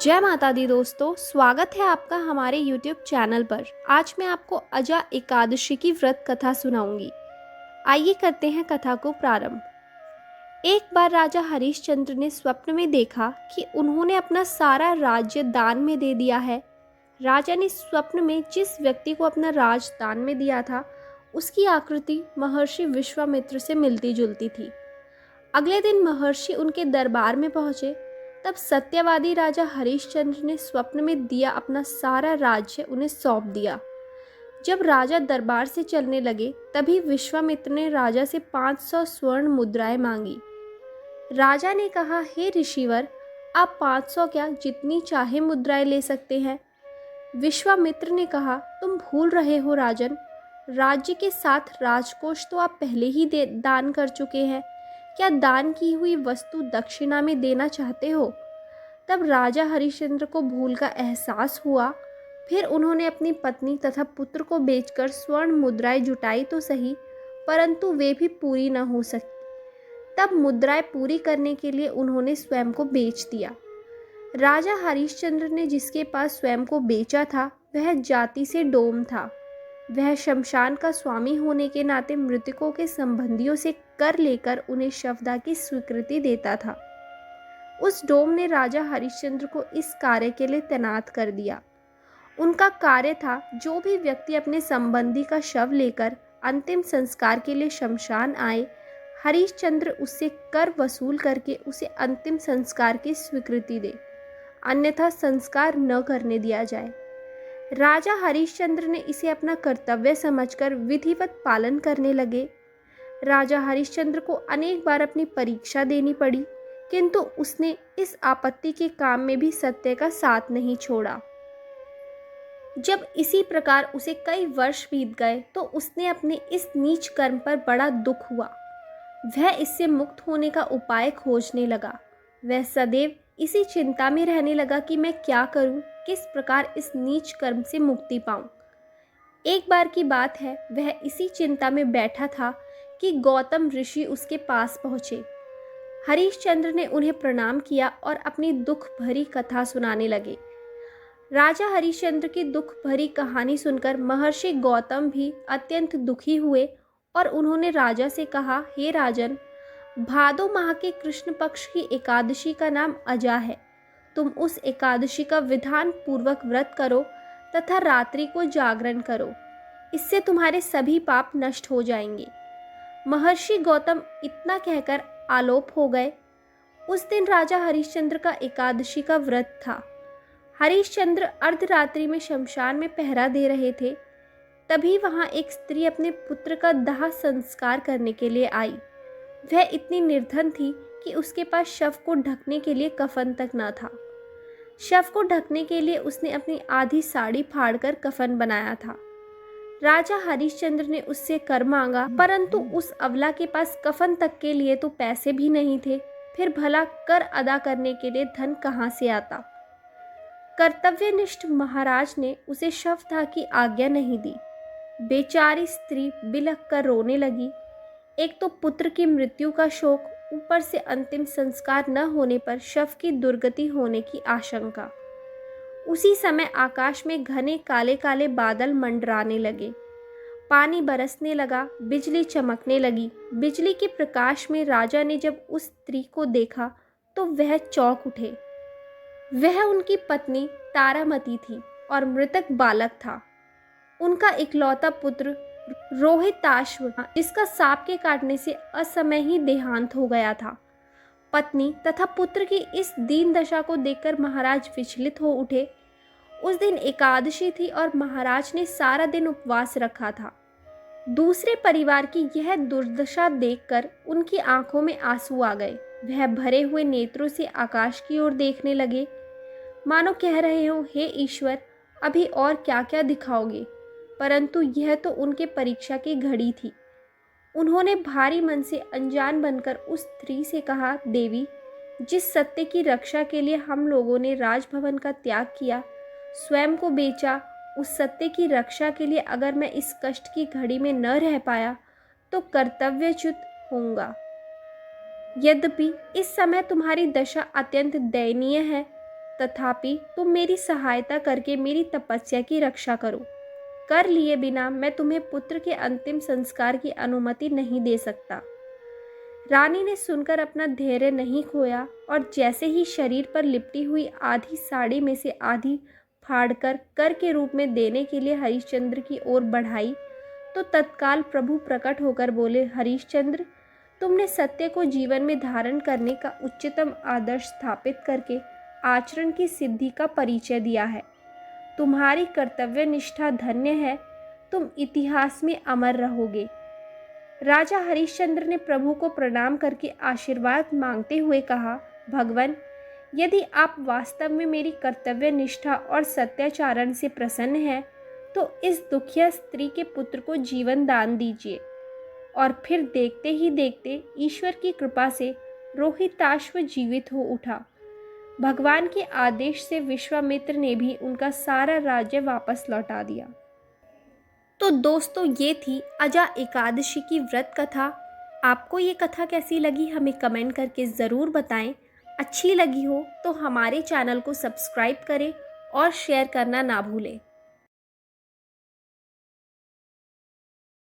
जय माता दी दोस्तों, स्वागत है आपका हमारे YouTube चैनल पर। आज मैं आपको अजा एकादशी की व्रत कथा सुनाऊंगी। आइए करते हैं कथा को प्रारंभ। एक बार राजा हरिश्चंद्र ने स्वप्न में देखा कि उन्होंने अपना सारा राज्य दान में दे दिया है। राजा ने स्वप्न में जिस व्यक्ति को अपना राज दान में दिया था, उसकी आकृति महर्षि विश्वामित्र से मिलती जुलती थी। अगले दिन महर्षि उनके दरबार में पहुंचे। तब सत्यवादी राजा हरिश्चंद्र ने स्वप्न में दिया अपना सारा राज्य उन्हें सौंप दिया। जब राजा दरबार से चलने लगे, तभी विश्वामित्र ने राजा से 500 स्वर्ण मुद्राएं मांगी। राजा ने कहा, हे ऋषिवर, आप 500 क्या, जितनी चाहे मुद्राएं ले सकते हैं। विश्वामित्र ने कहा, तुम भूल रहे हो राजन, राज्य के साथ राजकोष तो आप पहले ही दान कर चुके हैं। क्या दान की हुई वस्तु दक्षिणा में देना चाहते हो? तब राजा हरिश्चंद्र को भूल का एहसास हुआ। फिर उन्होंने अपनी पत्नी तथा पुत्र को बेचकर स्वर्ण मुद्राएं जुटाई तो सही, परंतु वे भी पूरी न हो सकी। तब मुद्राएं पूरी करने के लिए उन्होंने स्वयं को बेच दिया। राजा हरिश्चंद्र ने जिसके पास स्वयं को बेचा था, वह जाति से डोम था। वह शमशान का स्वामी होने के नाते मृतकों के संबंधियों से कर लेकर उन्हें शवदाह की स्वीकृति देता था। उस डोम ने राजा हरिश्चंद्र को इस कार्य के लिए तैनात कर दिया। उनका कार्य था, जो भी व्यक्ति अपने संबंधी का शव लेकर अंतिम संस्कार के लिए शमशान आए, हरिश्चंद्र उससे कर वसूल करके उसे अंतिम संस्कार की स्वीकृति दे, अन्यथा संस्कार न करने दिया जाए। राजा हरिश्चंद्र ने इसे अपना कर्तव्य समझकर विधिवत पालन करने लगे। राजा हरिश्चंद्र को अनेक बार अपनी परीक्षा देनी पड़ी, किंतु उसने इस आपत्ति के काम में भी सत्य का साथ नहीं छोड़ा। जब इसी प्रकार उसे कई वर्ष बीत गए, तो उसने अपने इस नीच कर्म पर बड़ा दुख हुआ। वह इससे मुक्त होने का उपाय खोजने लगा। वह सदैव इसी चिंता में रहने लगा कि मैं क्या करूं, किस प्रकार इस नीच कर्म से मुक्ति पाऊं। एक बार की बात है, वह इसी चिंता में बैठा था कि गौतम ऋषि उसके पास पहुंचे। हरिश्चंद्र ने उन्हें प्रणाम किया और अपनी दुख भरी कथा सुनाने लगे। राजा हरिश्चंद्र की दुख भरी कहानी सुनकर महर्षि गौतम भी अत्यंत दुखी हुए और उन्होंने राजा से कहा, हे राजन, भादो माह के कृष्ण पक्ष की एकादशी का नाम अजा है। तुम उस एकादशी का विधान पूर्वक व्रत करो तथा रात्रि को जागरण करो। इससे तुम्हारे सभी पाप नष्ट हो जाएंगे। महर्षि गौतम इतना कहकर आलोप हो गए। उस दिन राजा हरिश्चंद्र का एकादशी का व्रत था। हरिश्चंद्र अर्धरात्रि में शमशान में पहरा दे रहे थे। तभी वहां एक स्त्री अपने पुत्र का दाह संस्कार करने के लिए आई। वह इतनी निर्धन थी कि उसके पास शव को ढकने के लिए कफन तक न था। शव को ढकने के लिए उसने अपनी आधी साड़ी फाड़कर कफन बनाया था। राजा हरिश्चंद्र ने उससे कर मांगा, परंतु उस अबला के पास कफन तक के लिए तो पैसे भी नहीं थे। फिर भला कर अदा करने के लिए धन कहाँ से आता। कर्तव्यनिष्ठ महाराज ने उसे शवदाह की आज्ञा नहीं दी। बेचारी स्त्री बिलख कर रोने लगी। एक तो पुत्र की मृत्यु का शोक, ऊपर से अंतिम संस्कार न होने पर शव की दुर्गति होने की आशंका। उसी समय आकाश में घने काले काले बादल मंडराने लगे। पानी बरसने लगा, बिजली चमकने लगी। बिजली के प्रकाश में राजा ने जब उस स्त्री को देखा तो वह चौंक उठे। वह उनकी पत्नी तारामती थी और मृतक बालक था, उनका इकलौता पुत्र रोहिताश्व, जिसका सांप के काटने से असमय ही देहांत हो गया था। पत्नी तथा पुत्र की इस दीन दशा को देखकर महाराज विचलित हो उठे। उस दिन एकादशी थी और महाराज ने सारा दिन उपवास रखा था। दूसरे परिवार की यह दुर्दशा देखकर उनकी आंखों में आंसू आ गए। वह भरे हुए नेत्रों से आकाश की ओर देखने लगे, मानो कह रहे हो, हे ईश्वर, अभी और क्या क्या दिखाओगे। परंतु यह तो उनके परीक्षा की घड़ी थी। उन्होंने भारी मन से अनजान बनकर उस स्त्री से कहा, देवी, जिस सत्य की रक्षा के लिए हम लोगों ने राजभवन का त्याग किया, स्वयं को बेचा, उस सत्य की रक्षा के लिए अगर मैं इस कष्ट की घड़ी में न रह पाया तो कर्तव्यच्युत होऊंगा। यद्यपि इस समय तुम्हारी दशा अत्यंत दयनीय है, तथापि तुम मेरी सहायता करके मेरी तपस्या की रक्षा करो। कर लिए बिना मैं तुम्हें पुत्र के अंतिम संस्कार की अनुमति नहीं दे सकता। रानी ने सुनकर अपना धैर्य नहीं खोया और जैसे ही शरीर पर लिपटी हुई आधी साड़ी में से आधी फाड़कर कर के रूप में देने के लिए हरिश्चंद्र की ओर बढ़ाई तो तत्काल प्रभु प्रकट होकर बोले, हरिश्चंद्र, तुमने सत्य को जीवन में धारण करने का उच्चतम आदर्श स्थापित करके आचरण की सिद्धि का परिचय दिया है। तुम्हारी कर्तव्य निष्ठा धन्य है, तुम इतिहास में अमर रहोगे। राजा हरिश्चंद्र ने प्रभु को प्रणाम करके आशीर्वाद मांगते हुए कहा, भगवान, यदि आप वास्तव में मेरी कर्तव्य निष्ठा और सत्याचरण से प्रसन्न हैं तो इस दुखिया स्त्री के पुत्र को जीवन दान दीजिए। और फिर देखते ही देखते ईश्वर की कृपा से रोहिताश्व जीवित हो उठा। भगवान के आदेश से विश्वामित्र ने भी उनका सारा राज्य वापस लौटा दिया। तो दोस्तों, ये थी अजा एकादशी की व्रत कथा। आपको ये कथा कैसी लगी हमें कमेंट करके ज़रूर बताएं। अच्छी लगी हो तो हमारे चैनल को सब्सक्राइब करें और शेयर करना ना भूलें।